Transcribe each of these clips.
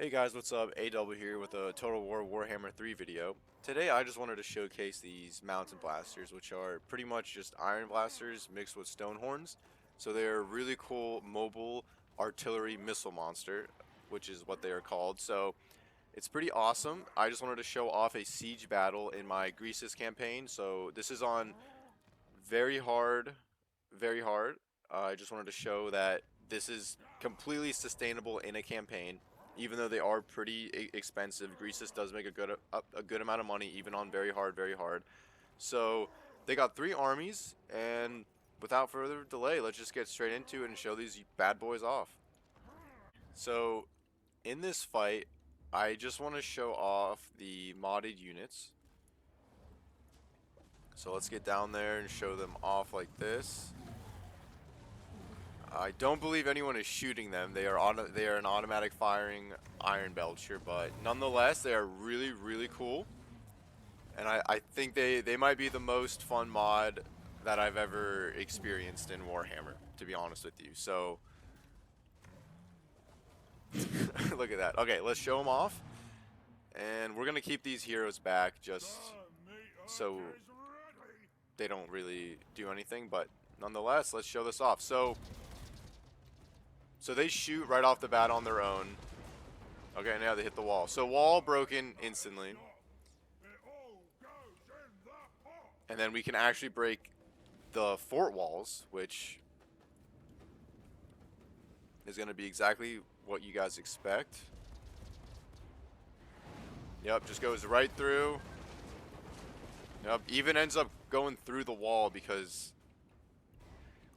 Hey guys, what's up? A-Dubble here with a Total War Warhammer 3 video. Today I just wanted to showcase these mountain blasters, which are pretty much just iron blasters mixed with stone horns. So they're a really cool mobile artillery missile monster, which is what they are called. So it's pretty awesome. I just wanted to show off a siege battle in my Greases campaign. So this is on very hard, very hard. I just wanted to show that this is completely sustainable in a campaign, even though they are pretty expensive. Greases does make a good amount of money, even on very hard, very hard. So they got 3 armies, and without further delay, let's just get straight into it and show these bad boys off. So in this fight, I just want to show off the modded units. So let's get down there and show them off like this. I don't believe anyone is shooting them. They are an automatic firing iron belcher, but nonetheless, they are really, really cool. And I think they might be the most fun mod that I've ever experienced in Warhammer, to be honest with you. So, look at that. Okay, let's show them off. And we're going to keep these heroes back just so they don't really do anything. But nonetheless, let's show this off. So they shoot right off the bat on their own. Okay, now they hit the wall. So wall broken instantly. And then we can actually break the fort walls, which is going to be exactly what you guys expect. Yep, just goes right through. Yep, even ends up going through the wall because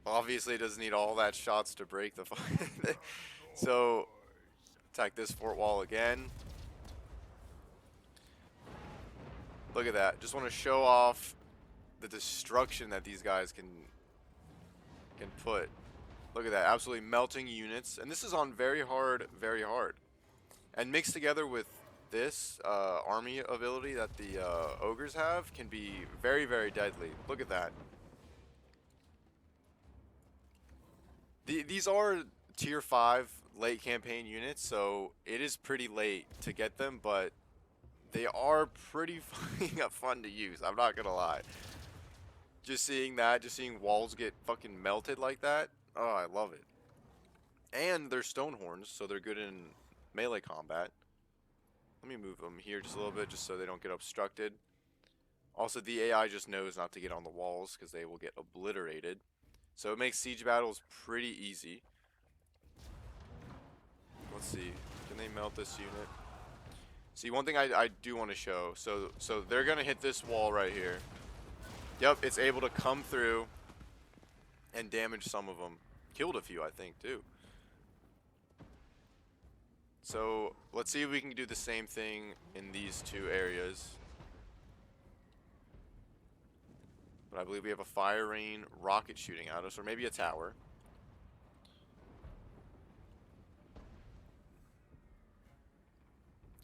obviously it doesn't need all that shots to break the fight. So, attack this fort wall again. Look at that. Just want to show off the destruction that these guys can put. Look at that. Absolutely melting units. And this is on very hard, very hard. And mixed together with this army ability that the ogres have can be very, very deadly. Look at that. These are tier 5 late campaign units, so it is pretty late to get them, but they are pretty fun to use. I'm not gonna lie. Just seeing that, just seeing walls get fucking melted like that, oh, I love it. And they're stone horns, so they're good in melee combat. Let me move them here just a little bit, just so they don't get obstructed. Also, the AI just knows not to get on the walls, because they will get obliterated. So it makes siege battles pretty easy. Let's see. Can they melt this unit? See, one thing I do want to show. So they're going to hit this wall right here. Yep, it's able to come through and damage some of them. Killed a few, I think, too. So let's see if we can do the same thing in these 2 areas. But I believe we have a fire rain rocket shooting at us, or maybe a tower.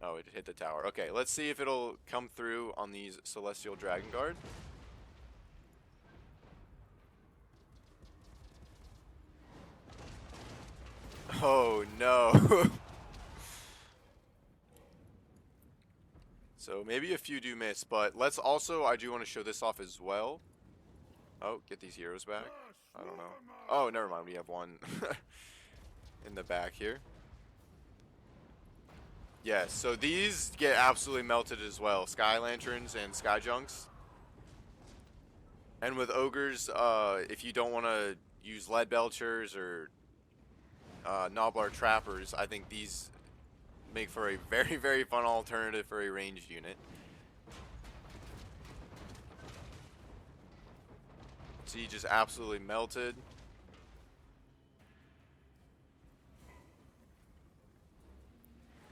Oh, it hit the tower. Okay, let's see if it'll come through on these Celestial Dragon Guard. Oh, no. So maybe a few do miss, but let's also, I do want to show this off as well. Oh, get these heroes back. I don't know. Oh, never mind. We have one in the back here. Yes, so these get absolutely melted as well. Sky Lanterns and Sky Junks. And with Ogres, if you don't want to use Lead Belchers or Nobblar Trappers, I think these make for a very, very fun alternative for a ranged unit. See, just absolutely melted.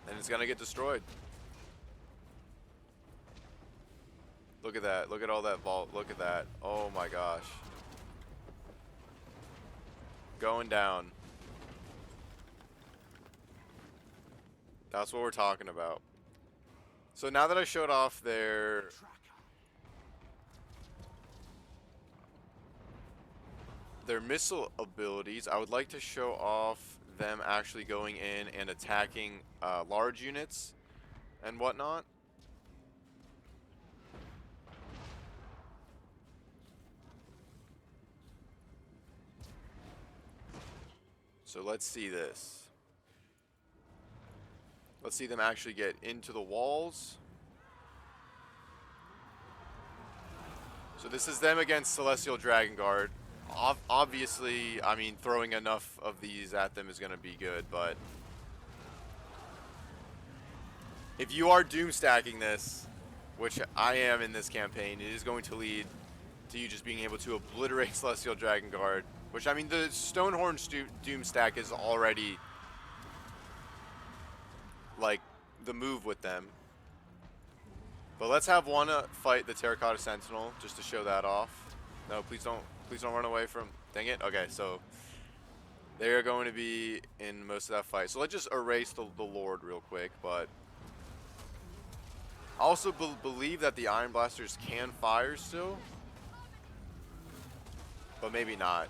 And it's gonna get destroyed. Look at that. Look at all that vault. Look at that. Oh my gosh. Going down. That's what we're talking about. So now that I showed off their missile abilities, I would like to show off them actually going in and attacking large units and whatnot. So let's see this. Let's see them actually get into the walls. So this is them against Celestial Dragon Guard. Obviously, I mean, throwing enough of these at them is going to be good, but if you are doom stacking this, which I am in this campaign, it is going to lead to you just being able to obliterate Celestial Dragon Guard, which, I mean, the Stonehorn doom stack is already like the move with them. But let's have one fight the Terracotta Sentinel just to show that off. No, please don't run away from. Dang it. Okay, so they are going to be in most of that fight. So let's just erase the Lord real quick. But I also believe that the Iron Blasters can fire still, but maybe not.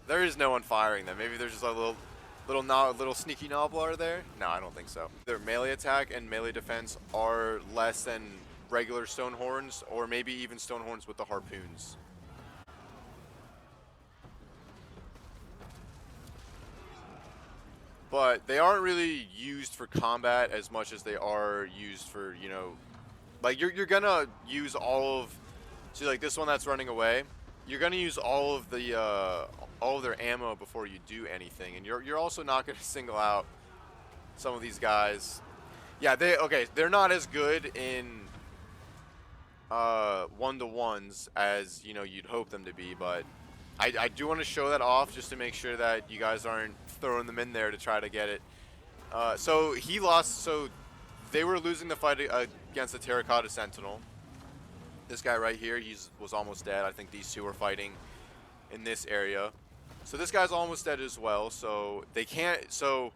There is no one firing them. Maybe there's just a little sneaky Nobbler there. No, I don't think so. Their melee attack and melee defense are less than regular Stonehorns, or maybe even Stonehorns with the harpoons. But they aren't really used for combat as much as they are used for, you know, like you're gonna use all of, see, like this one that's running away, you're gonna use all of their ammo before you do anything, and you're also not gonna single out some of these guys. Yeah, they're not as good in one-to-ones as, you know, you'd hope them to be, but I do want to show that off just to make sure that you guys aren't throwing them in there to try to get it. So he lost, so they were losing the fight against the Terracotta Sentinel. This guy right here, was almost dead. I think these two were fighting in this area. So this guy's almost dead as well, so they can't, so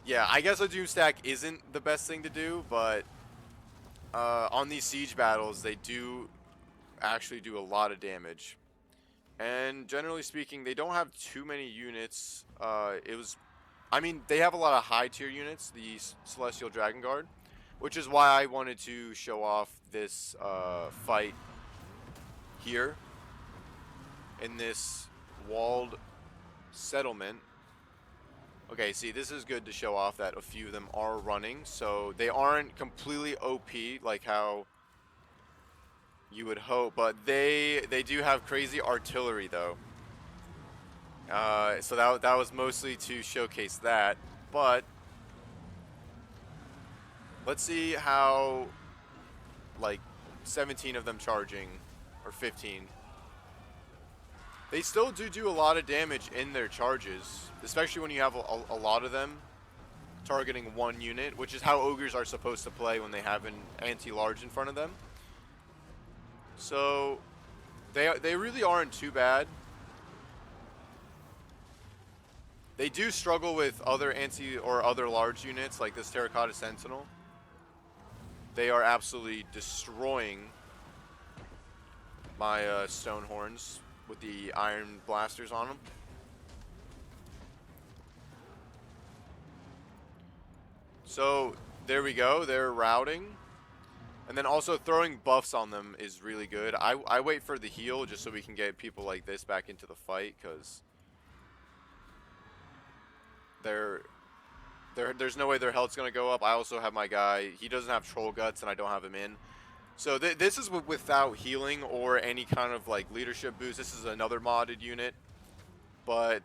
yeah, I guess a doom stack isn't the best thing to do, but on these siege battles, they do actually do a lot of damage. And generally speaking, they don't have too many units. I mean, they have a lot of high tier units, the Celestial Dragon Guard, which is why I wanted to show off this fight here in this walled settlement. Okay, see, this is good to show off that a few of them are running, so they aren't completely OP like how you would hope, but they do have crazy artillery though. So that was mostly to showcase that, but let's see how, like, 17 of them charging, or 15. They still do a lot of damage in their charges, especially when you have a lot of them targeting one unit, which is how ogres are supposed to play when they have an anti-large in front of them. So they really aren't too bad. They do struggle with other other large units like this Terracotta Sentinel. They are absolutely destroying my Stonehorns with the Iron Blasters on them. So there we go, they're routing. And then also throwing buffs on them is really good. I wait for the heal just so we can get people like this back into the fight, because there's no way their health's going to go up. I also have my guy. He doesn't have Troll Guts, and I don't have him in. So this is without healing or any kind of like leadership boost. This is another modded unit. But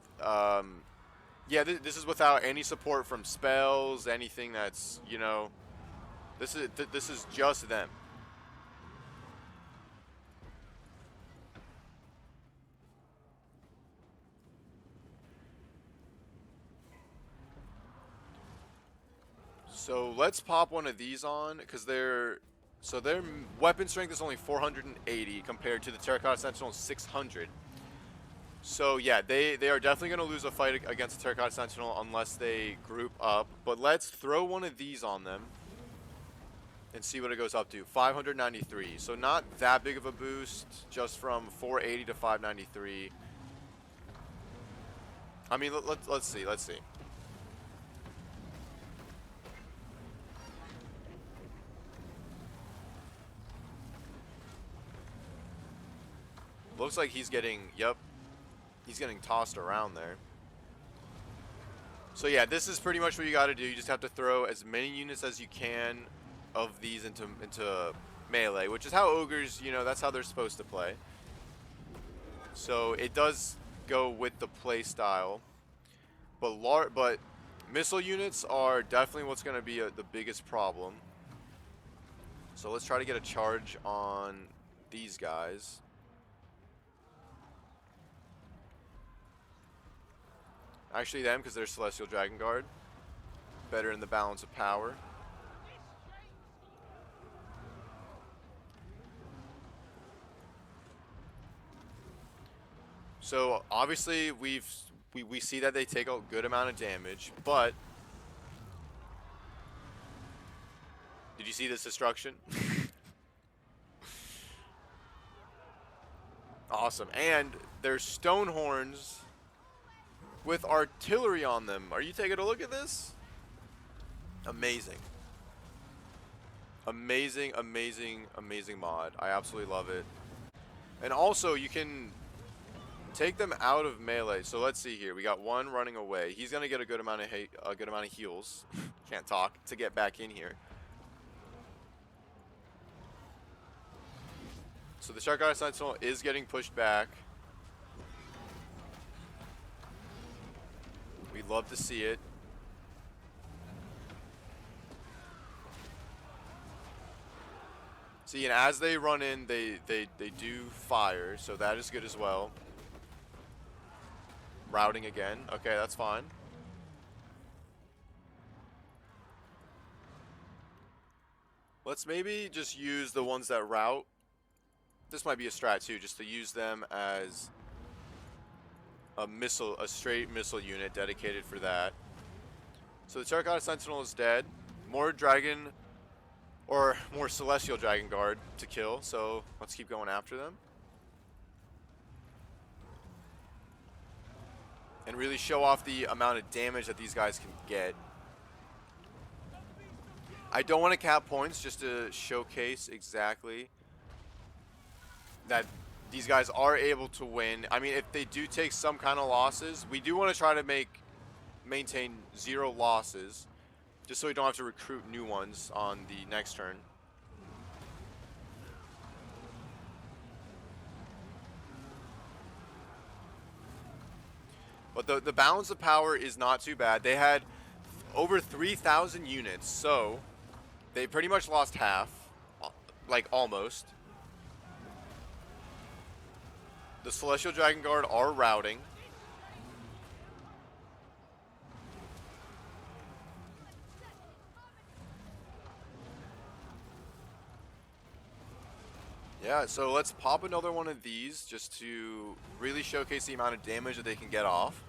yeah, this is without any support from spells, anything that's, you know, this is just them. So let's pop one of these on, because their weapon strength is only 480 compared to the Terracotta Sentinel's 600. So yeah, they are definitely going to lose a fight against the Terracotta Sentinel unless they group up. But let's throw one of these on them and see what it goes up to. 593. So not that big of a boost, just from 480 to 593. I mean, let's see. Looks like he's getting, yep, he's getting tossed around there. So yeah, this is pretty much what you got to do. You just have to throw as many units as you can of these into melee, which is how ogres, you know, that's how they're supposed to play. So it does go with the play style, but missile units are definitely what's going to be the biggest problem. So let's try to get a charge on these guys. Actually them, because they're Celestial Dragon Guard. Better in the balance of power. So obviously we see that they take a good amount of damage, but did you see this destruction? Awesome. And there's stone horns with artillery on them. Are you taking a look at this? Amazing. Amazing, amazing, amazing mod. I absolutely love it. And also you can take them out of melee. So let's see here. We got one running away. He's gonna get a good amount of heals. Can't talk to get back in here. So the Shark Eye Sentinel is getting pushed back. We love to see it. See, and as they run in, they do fire, so that is good as well. Routing again. Okay, that's fine. Let's maybe just use the ones that route. This might be a strat too, just to use them as a straight missile unit dedicated for that. So the Shark Eye Sentinel is dead. More dragon, or more Celestial Dragon Guard to kill, so let's keep going after them. And really show off the amount of damage that these guys can get. I don't want to cap points, just to showcase exactly that these guys are able to win. I mean, if they do take some kind of losses, we do want to try to maintain 0 losses, just so we don't have to recruit new ones on the next turn. But the balance of power is not too bad. They had over 3,000 units, so they pretty much lost half, like almost. The Celestial Dragon Guard are routing. Yeah, so let's pop another one of these just to really showcase the amount of damage that they can get off.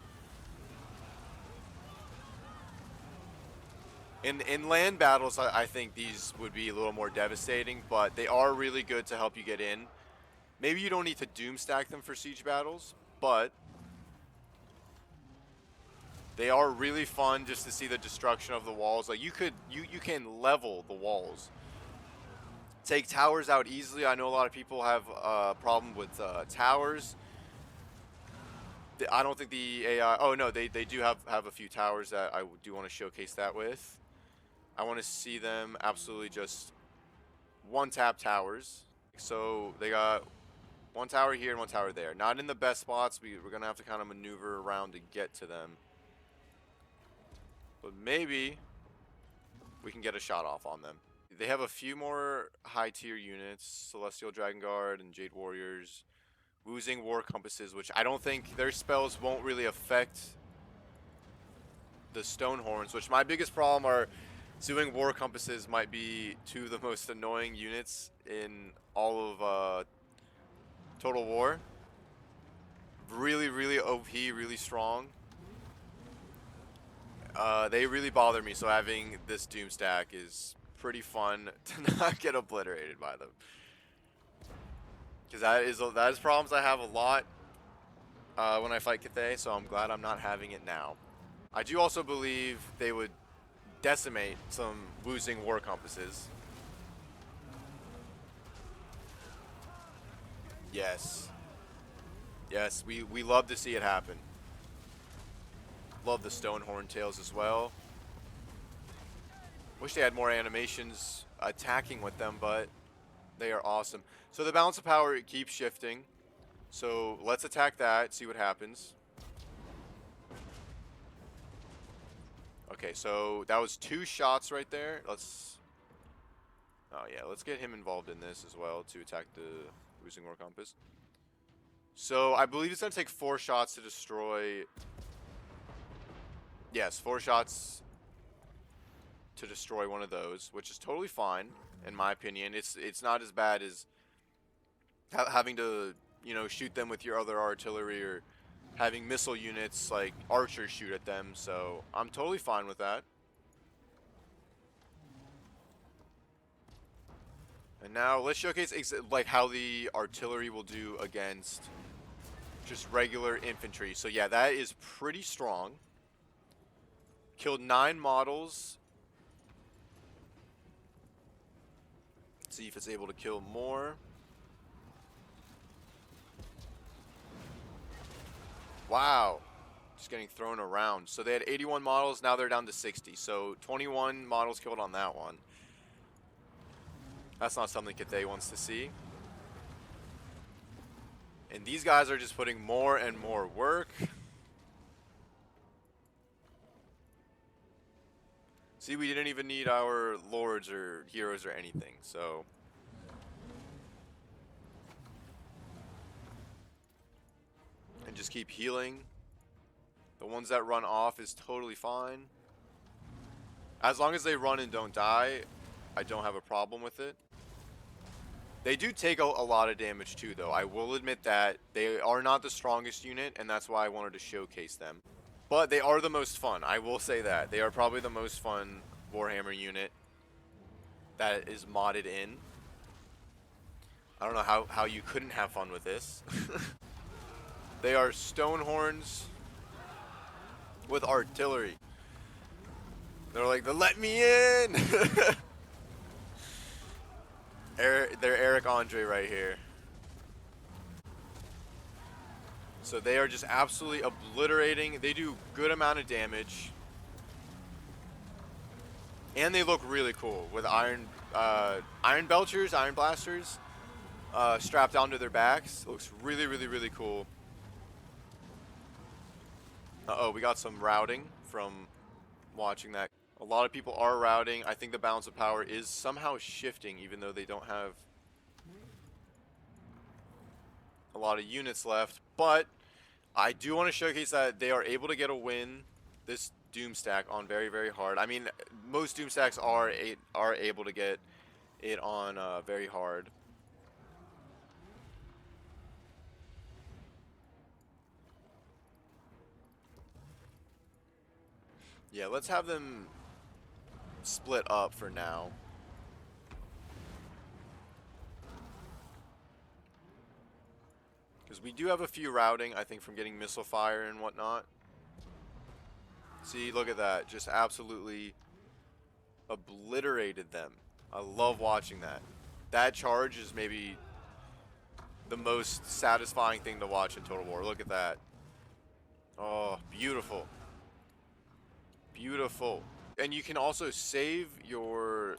In land battles, I think these would be a little more devastating, but they are really good to help you get in. Maybe you don't need to doom stack them for siege battles, but they are really fun just to see the destruction of the walls. Like you can level the walls. Take towers out easily. I know a lot of people have a problem with towers. I don't think the AI... Oh, no, they do have a few towers that I do want to showcase that with. I want to see them absolutely just one-tap towers. So they got one tower here and one tower there. Not in the best spots. We're going to have to kind of maneuver around to get to them. But maybe we can get a shot off on them. They have a few more high-tier units. Celestial Dragon Guard and Jade Warriors. Woozing War Compasses, which I don't think their spells won't really affect the Stone Horns, which my biggest problem are Woozing War Compasses might be 2 of the most annoying units in all of Total War. Really, really OP, really strong. They really bother me, so having this Doom stack is pretty fun to not get obliterated by them. Because that is problems I have a lot when I fight Cathay, so I'm glad I'm not having it now. I do also believe they would decimate some Woozing War Compasses. Yes. Yes, we love to see it happen. Love the stone horn tails as well. Wish they had more animations attacking with them, but they are awesome. So the balance of power, it keeps shifting. So let's attack that, see what happens. Okay, so that was 2 shots right there. Oh yeah, let's get him involved in this as well to attack the Losing War Compass. So I believe it's going to take 4 shots to destroy... Yes, 4 shots to destroy one of those, which is totally fine, in my opinion. It's not as bad as having to, you know, shoot them with your other artillery or having missile units like archers shoot at them, so I'm totally fine with that. And now let's showcase like how the artillery will do against just regular infantry. So yeah, that is pretty strong. Killed 9 models. Let's see if it's able to kill more. Wow. Just getting thrown around. So they had 81 models, now they're down to 60. So 21 models killed on that one. That's not something Cathay wants to see. And these guys are just putting more and more work. See, we didn't even need our lords or heroes or anything, so... And just keep healing. The ones that run off is totally fine. As long as they run and don't die, I don't have a problem with it. They do take a lot of damage too, though. I will admit that. They are not the strongest unit, and that's why I wanted to showcase them. But they are the most fun. I will say that. They are probably the most fun Warhammer unit that is modded in. I don't know how you couldn't have fun with this. They are stone horns with artillery. They're like, let me in! They're Eric Andre right here. So they are just absolutely obliterating. They do good amount of damage. And they look really cool with iron belchers, iron blasters strapped onto their backs. It looks really, really, really cool. Uh-oh, we got some routing from watching that. A lot of people are routing. I think the balance of power is somehow shifting, even though they don't have a lot of units left. But I do want to showcase that they are able to get a win this Doom stack on very, very hard. I mean, most Doom stacks are able to get it on very hard. Yeah, let's have them split up for now. Because we do have a few routing, I think, from getting missile fire and whatnot. See, look at that. Just absolutely obliterated them. I love watching that. That charge is maybe the most satisfying thing to watch in Total War. Look at that. Oh, beautiful. Beautiful. And you can also save your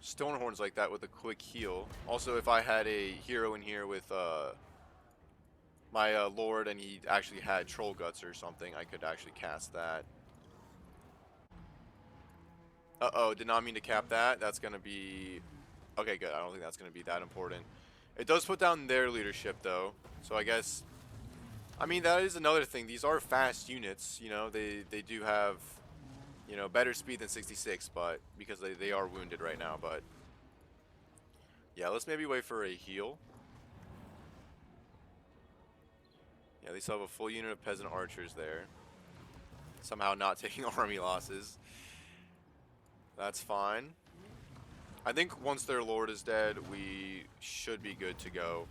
stone horns like that with a quick heal. Also, if I had a hero in here with my lord and he actually had troll guts or something, I could actually cast that. Uh-oh, did not mean to cap that. That's going to be... Okay, good. I don't think that's going to be that important. It does put down their leadership, though. So I guess... I mean, that is another thing. These are fast units, you know. They do have, you know, better speed than 66, but... Because they are wounded right now, but... Yeah, let's maybe wait for a heal. Yeah, they still have a full unit of peasant archers there. Somehow not taking army losses. That's fine. I think once their lord is dead, we should be good to go.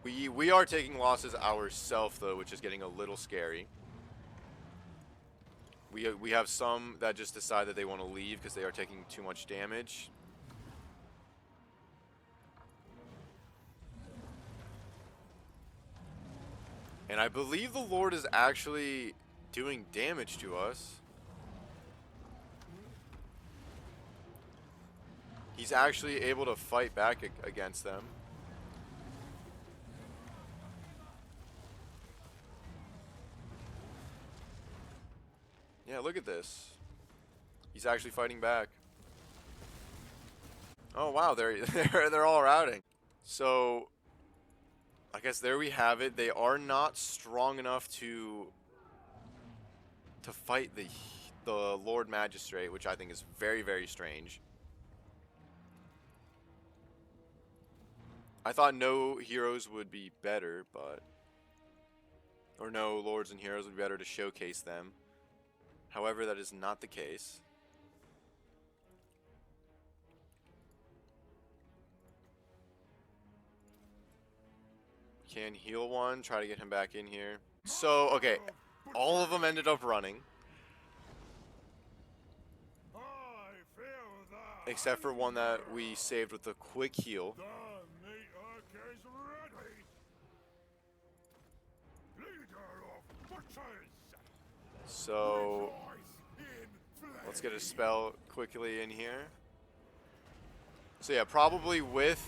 We are taking losses ourselves, though, which is getting a little scary. We have some that just decide that they want to leave because they are taking too much damage. And I believe the Lord is actually doing damage to us. He's actually able to fight back against them. Yeah, look at this. He's actually fighting back. Oh wow, they're all routing. So I guess there we have it. They are not strong enough to fight the Lord Magistrate, which I think is very, very strange. I thought no heroes would be better, but or no lords and heroes would be better to showcase them. However, that is not the case. Can heal one, try to get him back in here. So, okay, all of them ended up running. Except for one that we saved with a quick heal. So, let's get a spell quickly in here. So yeah, probably with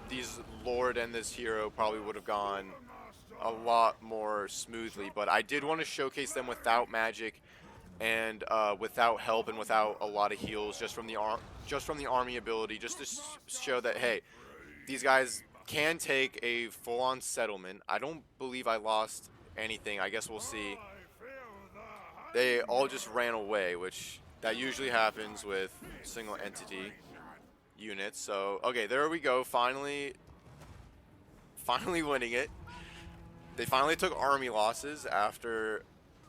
these Lord and this hero probably would have gone a lot more smoothly, but I did want to showcase them without magic and without help and without a lot of heals, just from the army ability, just to show that hey, these guys can take a full-on settlement. I don't believe I lost anything. I guess we'll see. They all just ran away, which that usually happens with single entity units. So okay, there we go. Finally winning it. They finally took army losses after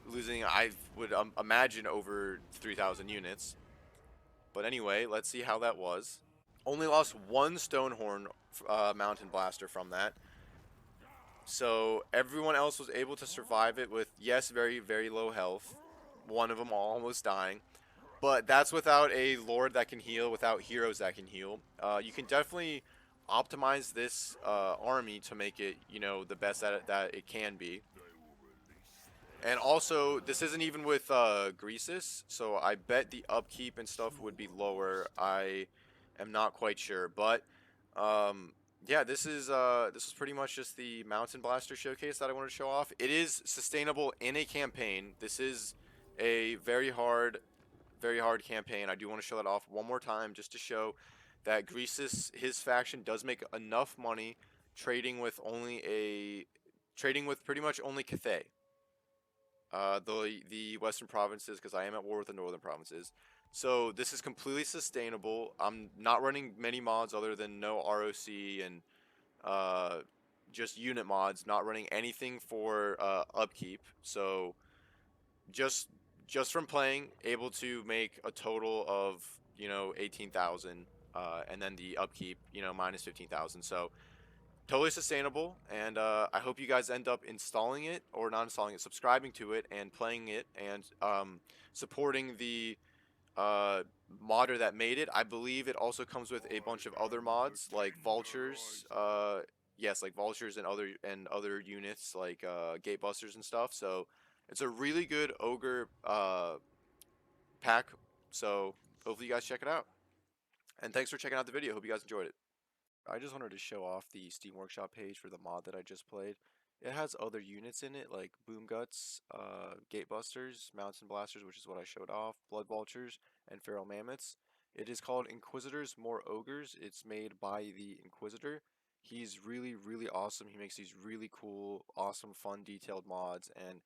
losing, I would imagine, over 3,000 units. But anyway, let's see how that was. Only lost one Stonehorn Mountain Blaster from that. So everyone else was able to survive it with, yes, very, very low health. One of them almost dying. But that's without a Lord that can heal, without heroes that can heal. You can definitely optimize this army to make it, you know, the best that it can be. And also, this isn't even with Greasus, so I bet the upkeep and stuff would be lower. I am not quite sure, but yeah, this is pretty much just the Mountain Blaster showcase that I wanted to show off. It is sustainable in a campaign. This is a very hard campaign. I do want to show that off one more time just to show that Greasus, his faction, does make enough money trading with pretty much only Cathay. The Western provinces, because I am at war with the Northern provinces. So this is completely sustainable. I'm not running many mods other than no ROC and just unit mods. Not running anything for upkeep. So just from playing, able to make a total of 18,000, and then the upkeep minus 15,000. So totally sustainable, and I hope you guys end up installing it, or not installing it, subscribing to it and playing it, and supporting the modder that made it. I believe it also comes with a bunch of other mods like vultures, yes, like vultures and other units like gatebusters and stuff. So it's a really good ogre pack. So hopefully you guys check it out, and thanks for checking out the video. Hope you guys enjoyed it. I just wanted to show off the Steam Workshop page for the mod that I just played. It has other units in it like Boom Guts, Gatebusters, Mountain Blasters, which is what I showed off, Blood Vultures, and Feral Mammoths. It is called Inquisitors More Ogres. It's made by the Inquisitor. He's really, really awesome. He makes these really cool, awesome, fun, detailed mods, and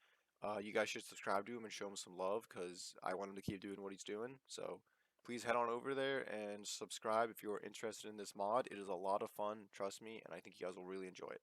you guys should subscribe to him and show him some love because I want him to keep doing what he's doing. So please head on over there and subscribe if you're interested in this mod. It is a lot of fun, trust me, and I think you guys will really enjoy it.